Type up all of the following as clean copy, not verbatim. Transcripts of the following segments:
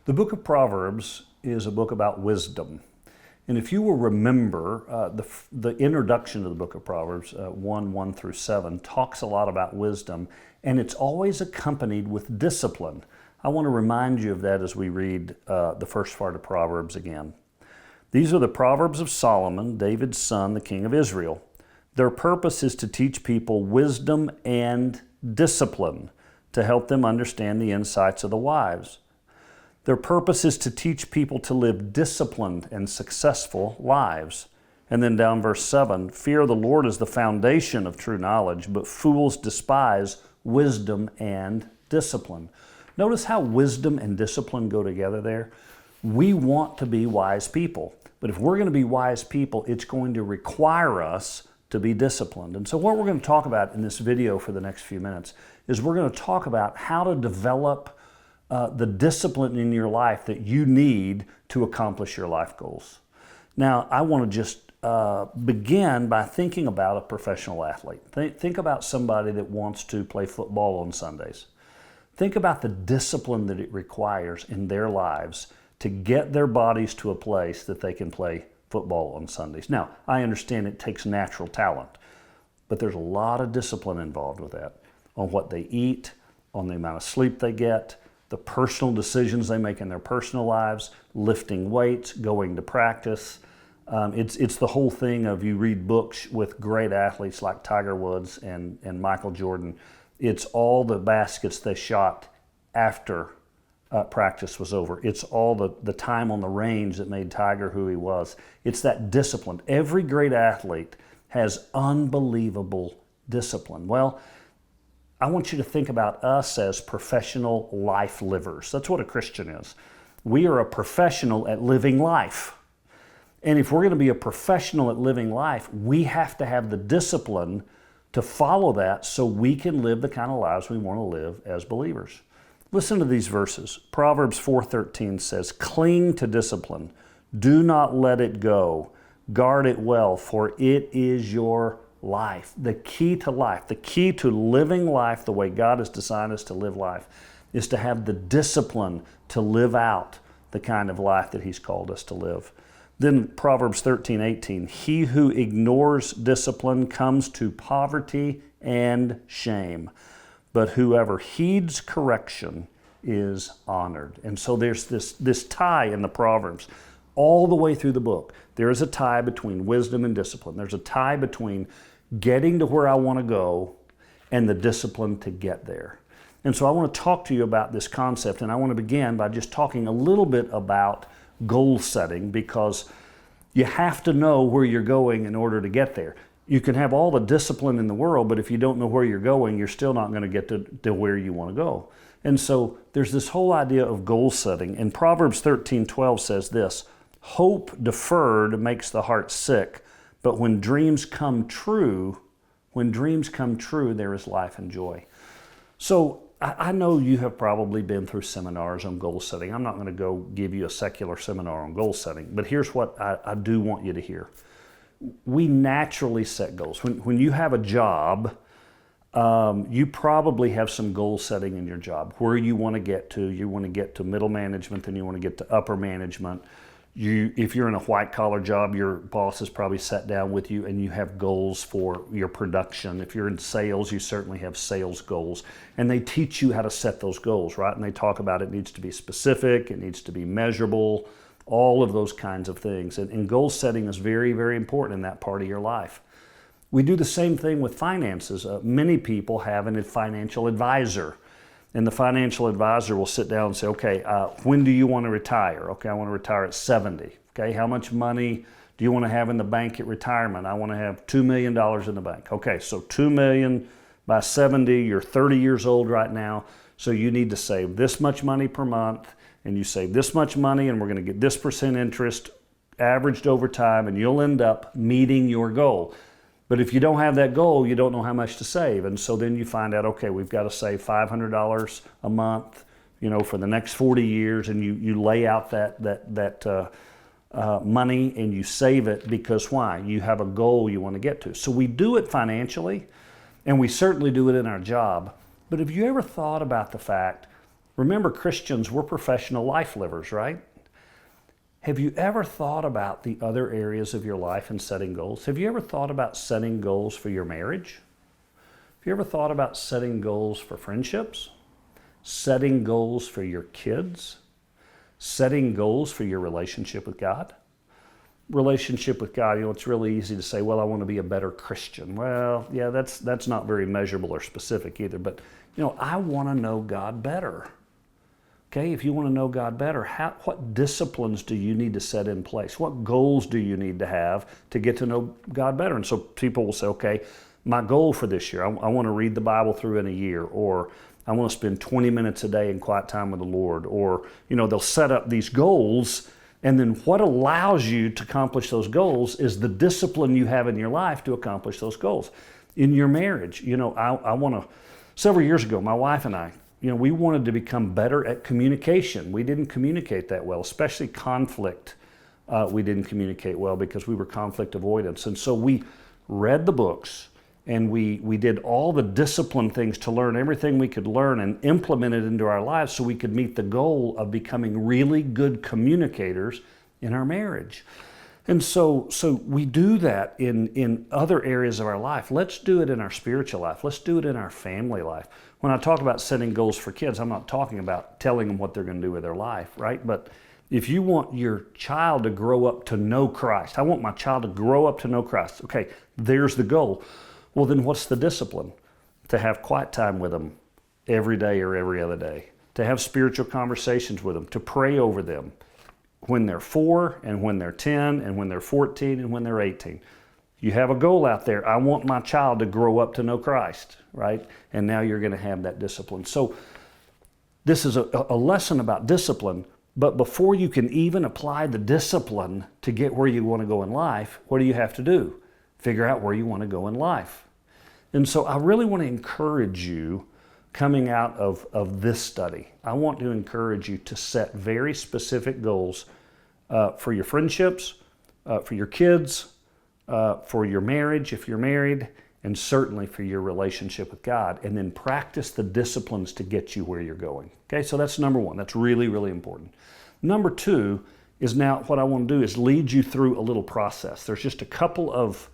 The book of Proverbs is a book about wisdom. And if you will remember, the introduction to the book of Proverbs, 1 through 7, talks a lot about wisdom, and it's always accompanied with discipline. I want to remind you of that as we read the first part of Proverbs again. These are the Proverbs of Solomon, David's son, the king of Israel. Their purpose is to teach people wisdom and discipline, to help them understand the insights of the wise. Their purpose is to teach people to live disciplined and successful lives. And then down verse 7, fear of the Lord is the foundation of true knowledge, but fools despise wisdom and discipline. Notice how wisdom and discipline go together there. We want to be wise people, but if we're going to be wise people, it's going to require us to be disciplined. And so what we're going to talk about in this video for the next few minutes is we're going to talk about how to develop the discipline in your life that you need to accomplish your life goals. Now, I want to just begin by thinking about a professional athlete. Think about somebody that wants to play football on Sundays. Think about the discipline that it requires in their lives to get their bodies to a place that they can play football on Sundays. Now, I understand it takes natural talent, but there's a lot of discipline involved with that, on what they eat, on the amount of sleep they get, the personal decisions they make in their personal lives, lifting weights, going to practice. It's the whole thing of, you read books with great athletes like Tiger Woods and Michael Jordan. It's all the baskets they shot after practice was over. It's all the time on the range that made Tiger who he was. It's that discipline. Every great athlete has unbelievable discipline. Well, I want you to think about us as professional life livers. That's what a Christian is. We are a professional at living life. And if we're going to be a professional at living life, we have to have the discipline to follow that so we can live the kind of lives we want to live as believers. Listen to these verses. Proverbs 4:13 says, "Cling to discipline. Do not let it go. Guard it well, for it is your life." The key to life, the key to living life the way God has designed us to live life, is to have the discipline to live out the kind of life that He's called us to live. Then Proverbs 13:18, "He who ignores discipline comes to poverty and shame, but whoever heeds correction is honored." And so there's this tie in the Proverbs. All the way through the book, there is a tie between wisdom and discipline. There's a tie between getting to where I want to go and the discipline to get there. And so I want to talk to you about this concept, and I want to begin by just talking a little bit about goal setting, because you have to know where you're going in order to get there. You can have all the discipline in the world, but if you don't know where you're going, you're still not going to get to where you want to go. And so there's this whole idea of goal setting. And Proverbs 13:12 says this, "Hope deferred makes the heart sick, but when dreams come true, there is life and joy." So I know you have probably been through seminars on goal setting. I'm not going to go give you a secular seminar on goal setting, but here's what I do want you to hear. We naturally set goals. When you have a job, you probably have some goal setting in your job, where you want to get to. You want to get to middle management, then you want to get to upper management. If you're in a white-collar job, your boss has probably sat down with you and you have goals for your production. If you're in sales, you certainly have sales goals. And they teach you how to set those goals, right? And they talk about it needs to be specific, it needs to be measurable, all of those kinds of things. And goal setting is very, very important in that part of your life. We do the same thing with finances. Many people have a financial advisor. And the financial advisor will sit down and say, okay, when do you want to retire? Okay, I want to retire at 70. Okay, how much money do you want to have in the bank at retirement? I want to have $2 million in the bank. Okay, so $2 million by 70, you're 30 years old right now, so you need to save this much money per month, and you save this much money, and we're going to get this % interest averaged over time, and you'll end up meeting your goal. But if you don't have that goal, you don't know how much to save. And so then you find out, okay, we've got to save $500 a month, for the next 40 years. And you lay out that money and you save it, because why? You have a goal you want to get to. So we do it financially, and we certainly do it in our job. But have you ever thought about the fact Remember, Christians, we're professional life livers, right? Have you ever thought about the other areas of your life and setting goals? Have you ever thought about setting goals for your marriage? Have you ever thought about setting goals for friendships? Setting goals for your kids? Setting goals for your relationship with God? Relationship with God, it's really easy to say, well, I want to be a better Christian. Well, yeah, that's not very measurable or specific either, but I want to know God better. Okay, if you want to know God better, what disciplines do you need to set in place? What goals do you need to have to get to know God better? And so people will say, okay, my goal for this year, I want to read the Bible through in a year, or I want to spend 20 minutes a day in quiet time with the Lord, or they'll set up these goals, and then what allows you to accomplish those goals is the discipline you have in your life to accomplish those goals. In your marriage, several years ago, my wife and I, we wanted to become better at communication. We didn't communicate that well, especially conflict. We didn't communicate well because we were conflict avoidance. And so we read the books, and we did all the discipline things to learn everything we could learn and implement it into our lives so we could meet the goal of becoming really good communicators in our marriage. And so we do that in other areas of our life. Let's do it in our spiritual life. Let's do it in our family life. When I talk about setting goals for kids, I'm not talking about telling them what they're going to do with their life, right? But if you want your child to grow up to know Christ, I want my child to grow up to know Christ. Okay, there's the goal. Well, then what's the discipline? To have quiet time with them every day or every other day. To have spiritual conversations with them. To pray over them when they're 4 and when they're 10 and when they're 14 and when they're 18. You have a goal out there. I want my child to grow up to know Christ, right? And now you're going to have that discipline. So this is a lesson about discipline, but before you can even apply the discipline to get where you want to go in life, what do you have to do? Figure out where you want to go in life. And so I really want to encourage you coming out of this study. I want to encourage you to set very specific goals for your friendships, for your kids, for your marriage if you're married, and certainly for your relationship with God, and then practice the disciplines to get you where you're going. Okay, so that's number one. That's really, really important. Number two is now what I want to do is lead you through a little process. There's just a couple of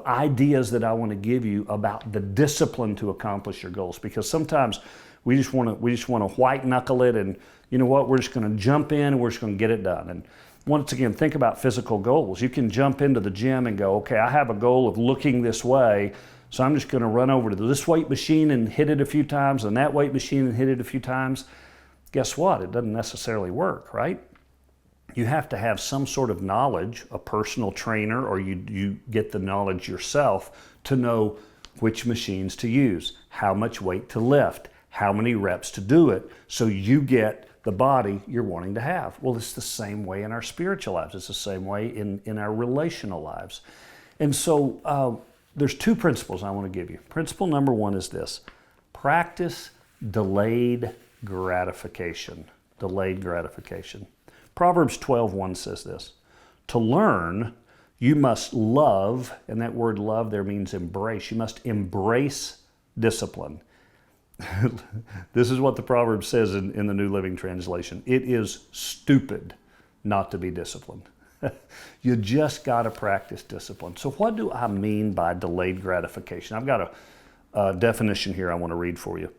ideas that I want to give you about the discipline to accomplish your goals, because sometimes we just want to white knuckle it, and you know what, we're just going to jump in and we're just going to get it done. And once again, think about physical goals. You can jump into the gym and go, okay, I have a goal of looking this way, so I'm just going to run over to this weight machine and hit it a few times, and that weight machine and hit it a few times. Guess what? It doesn't necessarily work, right? You have to have some sort of knowledge, a personal trainer, or you get the knowledge yourself to know which machines to use, how much weight to lift, how many reps to do it, so you get the body you're wanting to have. Well, it's the same way in our spiritual lives. It's the same way in our relational lives. And so there's two principles I want to give you. Principle number one is this: practice delayed gratification. Delayed gratification. Proverbs 12:1 says this: to learn, you must love, and that word love there means embrace. You must embrace discipline. This is what the Proverbs says in the New Living Translation. It is stupid not to be disciplined. You just got to practice discipline. So what do I mean by delayed gratification? I've got a definition here I want to read for you.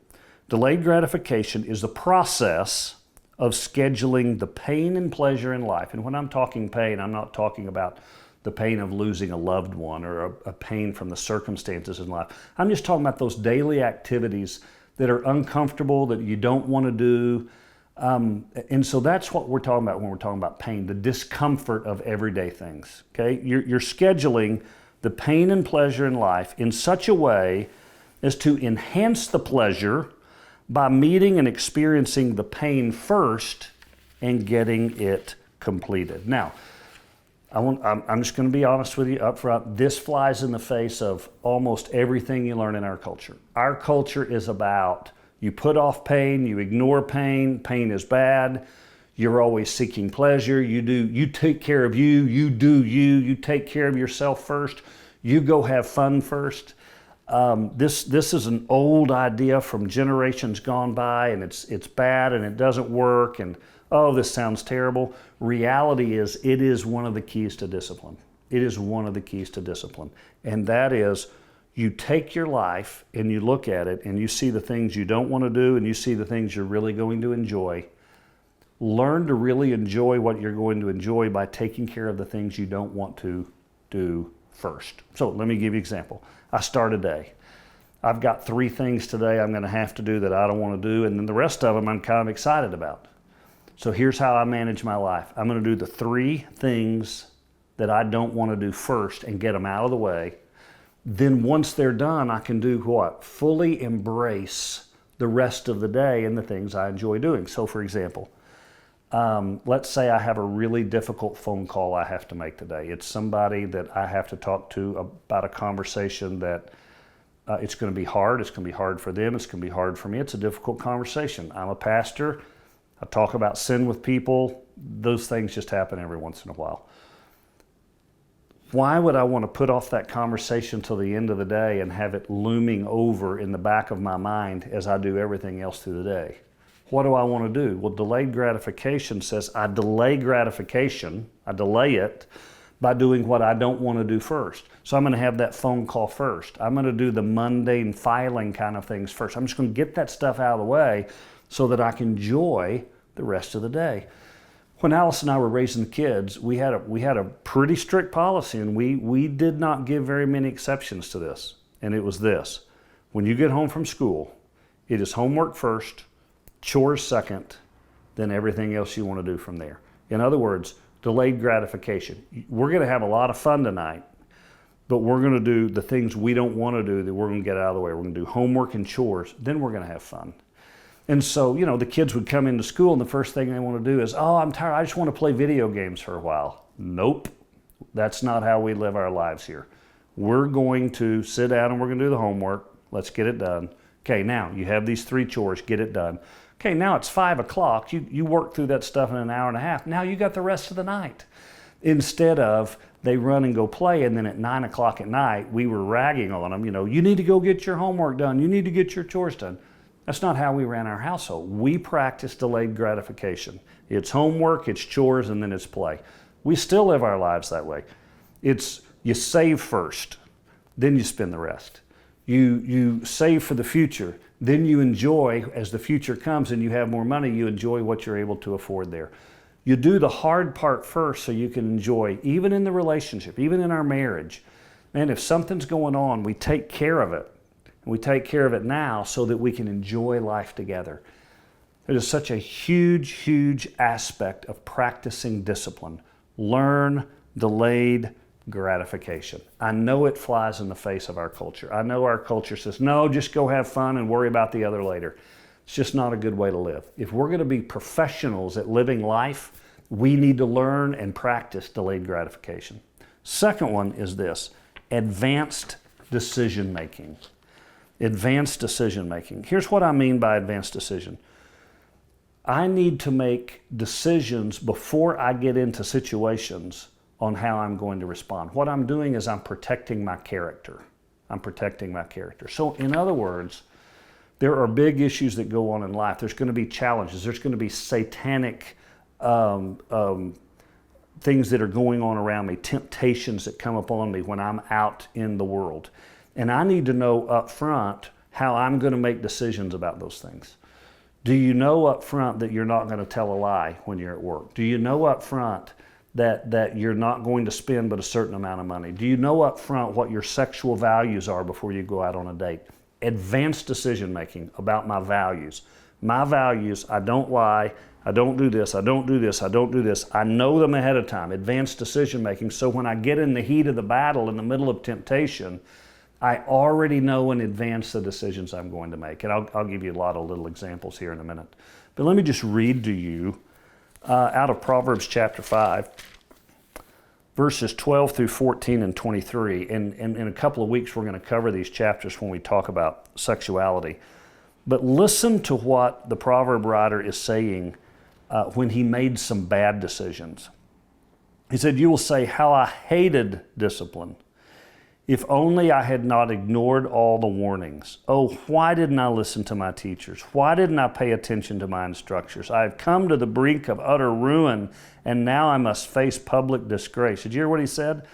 Delayed gratification is the process of scheduling the pain and pleasure in life. And when I'm talking pain, I'm not talking about the pain of losing a loved one or a pain from the circumstances in life. I'm just talking about those daily activities that are uncomfortable, that you don't want to do. And so that's what we're talking about when we're talking about pain, the discomfort of everyday things. Okay, you're scheduling the pain and pleasure in life in such a way as to enhance the pleasure by meeting and experiencing the pain first and getting it completed. Now, I'm just going to be honest with you up front. This flies in the face of almost everything you learn in our culture. Our culture is about you put off pain, you ignore pain, pain is bad, you're always seeking pleasure, you take care of you take care of yourself first, you go have fun first. this is an old idea from generations gone by, and it's bad and it doesn't work, and oh, this sounds terrible. Reality is, it is one of the keys to discipline. It is one of the keys to discipline. And that is, you take your life and you look at it and you see the things you don't want to do and you see the things you're really going to enjoy. Learn to really enjoy what you're going to enjoy by taking care of the things you don't want to do first. So let me give you an example. I start a day. I've got 3 things today I'm going to have to do that I don't want to do, and then the rest of them I'm kind of excited about. So here's how I manage my life. I'm going to do the 3 things that I don't want to do first and get them out of the way. Then once they're done, I can do what? Fully embrace the rest of the day and the things I enjoy doing. So for example, let's say I have a really difficult phone call I have to make today. It's somebody that I have to talk to about a conversation that it's going to be hard. It's going to be hard for them. It's going to be hard for me. It's a difficult conversation. I'm a pastor. I talk about sin with people. Those things just happen every once in a while. Why would I want to put off that conversation till the end of the day and have it looming over in the back of my mind as I do everything else through the day? What do I want to do? Well, delayed gratification says I delay gratification, I delay it by doing what I don't want to do first. So I'm going to have that phone call first. I'm going to do the mundane filing kind of things first. I'm just going to get that stuff out of the way so that I can enjoy the rest of the day. When Alice and I were raising the kids, we had a pretty strict policy, and we did not give very many exceptions to this. And it was this: when you get home from school, it is homework first, chores second, then everything else you want to do from there. In other words, delayed gratification. We're going to have a lot of fun tonight, but we're going to do the things we don't want to do that we're going to get out of the way. We're going to do homework and chores, then we're going to have fun. And so, the kids would come into school and the first thing they want to do is, oh, I'm tired, I just want to play video games for a while. Nope, that's not how we live our lives here. We're going to sit down and we're going to do the homework. Let's get it done. Okay, now you have these 3 chores, get it done. Okay, now it's 5 o'clock. You work through that stuff in an hour and a half. Now you got the rest of the night. Instead of they run and go play, and then at 9 o'clock at night, we were ragging on them, you need to go get your homework done. You need to get your chores done. That's not how we ran our household. We practiced delayed gratification. It's homework, it's chores, and then it's play. We still live our lives that way. It's you save first, then you spend the rest. You save for the future, then you enjoy as the future comes and you have more money, you enjoy what you're able to afford there. You do the hard part first so you can enjoy, even in the relationship, even in our marriage. Man, if something's going on, we take care of it. We take care of it now so that we can enjoy life together. It is such a huge, huge aspect of practicing discipline. Learn delayed gratification. I know it flies in the face of our culture. I know our culture says, no, just go have fun and worry about the other later. It's just not a good way to live. If we're going to be professionals at living life, we need to learn and practice delayed gratification. Second one is this: advanced decision making. Advanced decision making. Here's what I mean by advanced decision. I need to make decisions before I get into situations on how I'm going to respond. What I'm doing is I'm protecting my character. I'm protecting my character. So in other words, there are big issues that go on in life. There's going to be challenges. There's going to be satanic things that are going on around me, temptations that come upon me when I'm out in the world. And I need to know up front how I'm going to make decisions about those things. Do you know up front that you're not going to tell a lie when you're at work? Do you know up front that you're not going to spend but a certain amount of money? Do you know up front what your sexual values are before you go out on a date? Advanced decision making about my values. My values, I don't lie, I don't do this, I don't do this, I don't do this. I know them ahead of time. Advanced decision making. So when I get in the heat of the battle in the middle of temptation, I already know in advance the decisions I'm going to make. And I'll give you a lot of little examples here in a minute. But let me just read to you out of Proverbs chapter 5, verses 12 through 14 and 23. And in a couple of weeks, we're going to cover these chapters when we talk about sexuality. But listen to what the proverb writer is saying when he made some bad decisions. He said, "You will say, how I hated discipline. If only I had not ignored all the warnings. Oh, why didn't I listen to my teachers? Why didn't I pay attention to my instructors? I have come to the brink of utter ruin, and now I must face public disgrace. Did you hear what he said?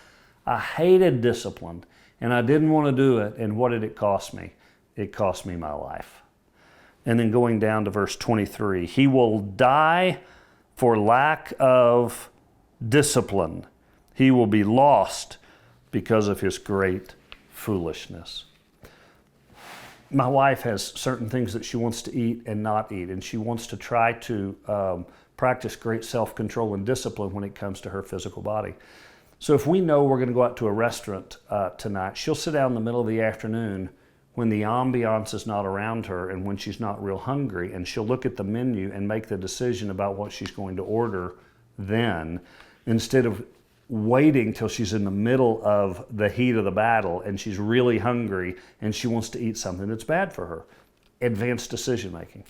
I hated discipline, and I didn't want to do it, and what did it cost me? It cost me my life. And then going down to verse 23, he will die for lack of discipline. He will be lost because of his great foolishness. My wife has certain things that she wants to eat and not eat, and she wants to try to practice great self-control and discipline when it comes to her physical body. So if we know we're going to go out to a restaurant tonight, she'll sit down in the middle of the afternoon when the ambiance is not around her and when she's not real hungry, and she'll look at the menu and make the decision about what she's going to order then, instead of waiting till she's in the middle of the heat of the battle and she's really hungry and she wants to eat something that's bad for her. Advanced decision making.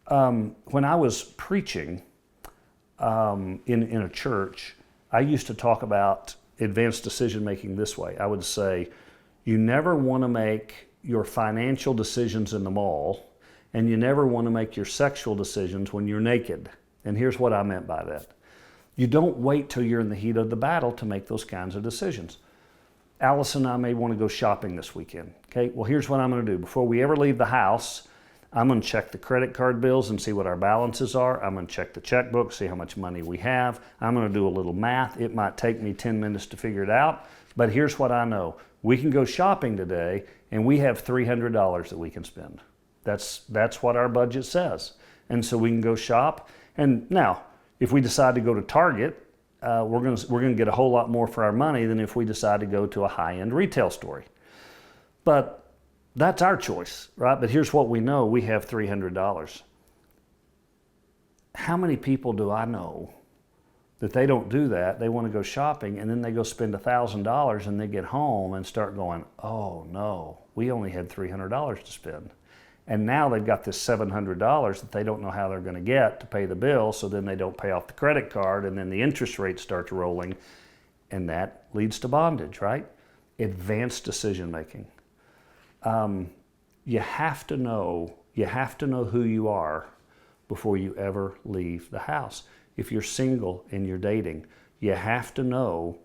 When I was preaching in a church, I used to talk about advanced decision making this way. I would say, you never want to make your financial decisions in the mall, and you never want to make your sexual decisions when you're naked. And here's what I meant by that. You don't wait till you're in the heat of the battle to make those kinds of decisions. Alice and I may want to go shopping this weekend. Okay, well, here's what I'm going to do. Before we ever leave the house, I'm going to check the credit card bills and see what our balances are. I'm going to check the checkbook, see how much money we have. I'm going to do a little math. It might take me 10 minutes to figure it out, but here's what I know. We can go shopping today, and we have $300 that we can spend. That's what our budget says. And so we can go shop. And now, if we decide to go to Target, we're going to get a whole lot more for our money than if we decide to go to a high-end retail store. But that's our choice, right? But here's what we know. We have $300. How many people do I know that they don't do that? They want to go shopping, and then they go spend $1,000, and they get home and start going, oh no, we only had $300 to spend. And now they've got this $700 that they don't know how they're going to get to pay the bill, so then they don't pay off the credit card, and then the interest rate starts rolling, and that leads to bondage, right? Advanced decision making. You have to know who you are before you ever leave the house. If you're single and you're dating, you have to know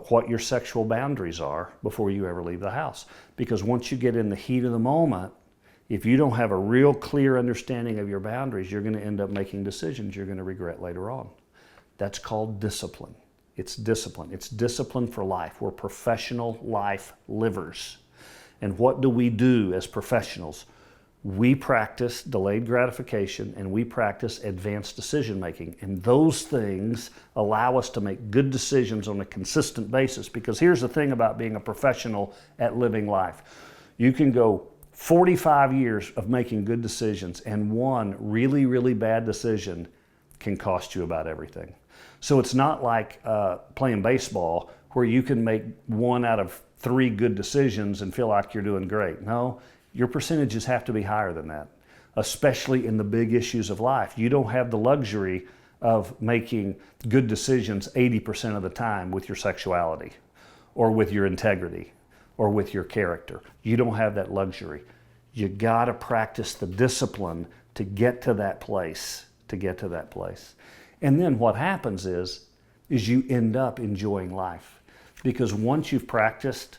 what your sexual boundaries are before you ever leave the house. Because once you get in the heat of the moment, if you don't have a real clear understanding of your boundaries, you're going to end up making decisions you're going to regret later on. That's called discipline. It's discipline. It's discipline for life. We're professional life livers. And what do we do as professionals? We practice delayed gratification and we practice advanced decision making. And those things allow us to make good decisions on a consistent basis. Because here's the thing about being a professional at living life. You can go 45 years of making good decisions, and one really, really bad decision can cost you about everything. So it's not like playing baseball where you can make 1 out of 3 good decisions and feel like you're doing great. No, your percentages have to be higher than that, especially in the big issues of life. You don't have the luxury of making good decisions 80% of the time with your sexuality or with your integrity or with your character. You don't have that luxury. You got to practice the discipline to get to that place, And then what happens is you end up enjoying life. Because once you've practiced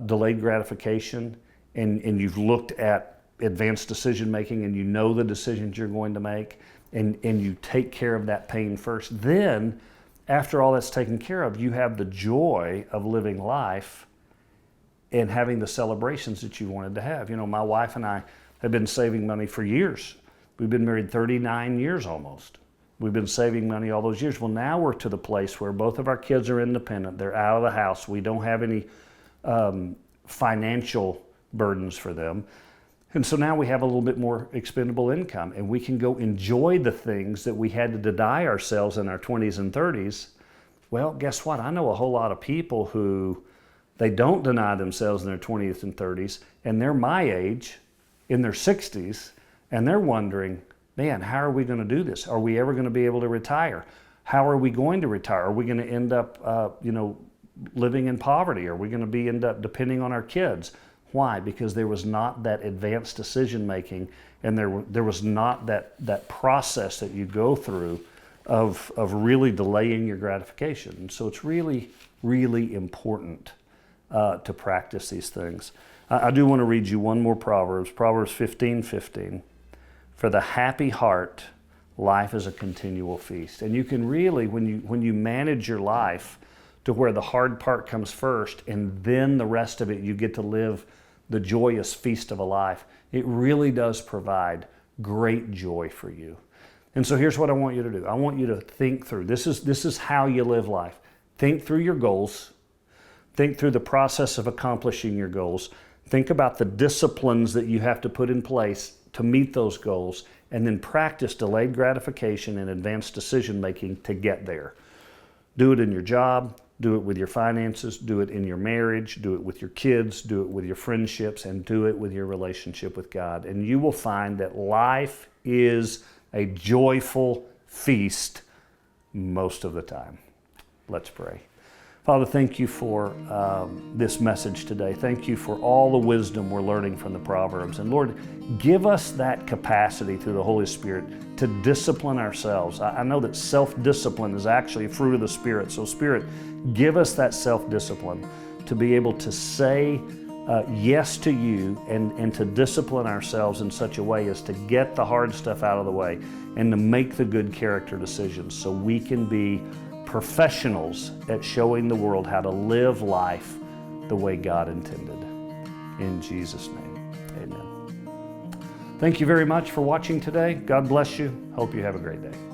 delayed gratification and you've looked at advanced decision making and you know the decisions you're going to make and you take care of that pain first, then after all that's taken care of, you have the joy of living life and having the celebrations that you wanted to have. You know, my wife and I have been saving money for years. We've been married 39 years almost. We've been saving money all those years. Well, now we're to the place where both of our kids are independent. They're out of the house. We don't have any financial burdens for them. And so now we have a little bit more expendable income, and we can go enjoy the things that we had to deny ourselves in our 20s and 30s. Well, guess what? I know a whole lot of people who they don't deny themselves in their 20s and 30s, and they're my age, in their 60s, and they're wondering, man, how are we going to do this? Are we ever going to be able to retire? How are we going to retire? Are we going to end up, living in poverty? Are we going to end up depending on our kids? Why? Because there was not that advanced decision making, and there was not that process that you go through of really delaying your gratification. And so it's really, really important to practice these things. I do want to read you one more Proverbs 15:15. For the happy heart, life is a continual feast. And you can really, when you manage your life to where the hard part comes first, and then the rest of it you get to live the joyous feast of a life, it really does provide great joy for you. And so here's what I want you to do. I want you to think through. This is how you live life. Think through your goals. Think through the process of accomplishing your goals. Think about the disciplines that you have to put in place to meet those goals, and then practice delayed gratification and advanced decision making to get there. Do it in your job, do it with your finances, do it in your marriage, do it with your kids, do it with your friendships, and do it with your relationship with God. And you will find that life is a joyful feast most of the time. Let's pray. Father, thank you for this message today. Thank you for all the wisdom we're learning from the Proverbs. And Lord, give us that capacity through the Holy Spirit to discipline ourselves. I know that self-discipline is actually a fruit of the Spirit. So Spirit, give us that self-discipline to be able to say yes to you and to discipline ourselves in such a way as to get the hard stuff out of the way and to make the good character decisions so we can be professionals at showing the world how to live life the way God intended. In Jesus' name, amen. Thank you very much for watching today. God bless you. Hope you have a great day.